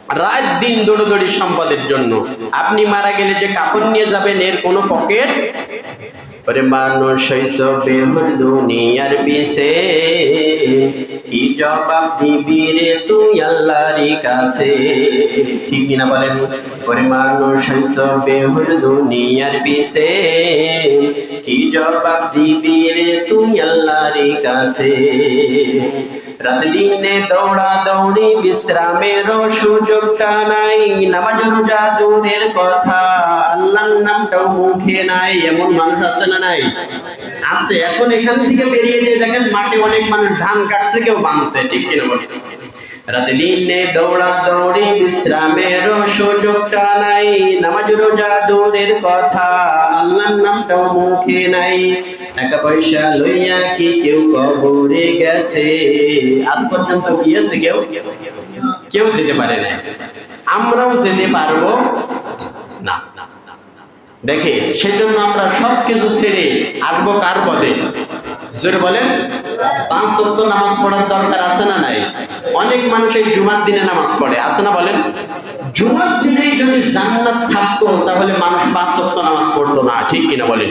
রাত দিন দৌড়দৌড়ি সম্পদের জন্য। আপনি মারা গেলে যে কাপড় নিয়ে যাবেন এর কোনো পকেট। ওরে মানুষ হইছ বেহুর দুনিয়ার পিছে, কি জবাব দিবি রে তুই আল্লাহর কাছে? ঠিক কিনা বলেন? ওরে মানুষ হইছ বেহুর দুনিয়ার পিছে, কি জবাব দিবি রে তুই আল্লাহর কাছে? রাত দিনে দৌড়া দৌড়ি বিশ্রামের সুযোগটা নাই, নামাজ রোজা দূরের কথা আল্লাহর নামটাও মুখে নাই। এমন মানুষ আছে না নাই? আছে। এখন এখান থেকে বেরিয়ে নিয়ে দেখেন মাঠে অনেক মানুষ ধান কাটছে, কেউ বাঁধছে। ঠিক কিনা বলি? রাতে দিনে দৌড়া দৌড়ি বিশ্রামের সুযোগটা নাই, নামাজ রোজা দূরের কথা আল্লাহর নামটাও মুখে নাই। টাকা পয়সা লইয়া কি কেউ কবরে গেছে? আজ পর্যন্ত গিয়েছে কেউ? কেউ যেতে পারে না। আমরাও যেতে পারবো না। দেখে সেজন্য আমরা সবকিছু ছেড়ে আসবো কার পদে? জোরে বলেন। 5 ওয়াক্ত নামাজ পড়ার দরকার আছে না নাই? অনেক মানুষ এই জুমার দিনে নামাজ পড়ে, আছে না বলেন? জুমার দিনে যদি জান্নাত থাকতো তাহলে মানুষ 5 ওয়াক্ত নামাজ পড়তো না। ঠিক কিনা বলেন?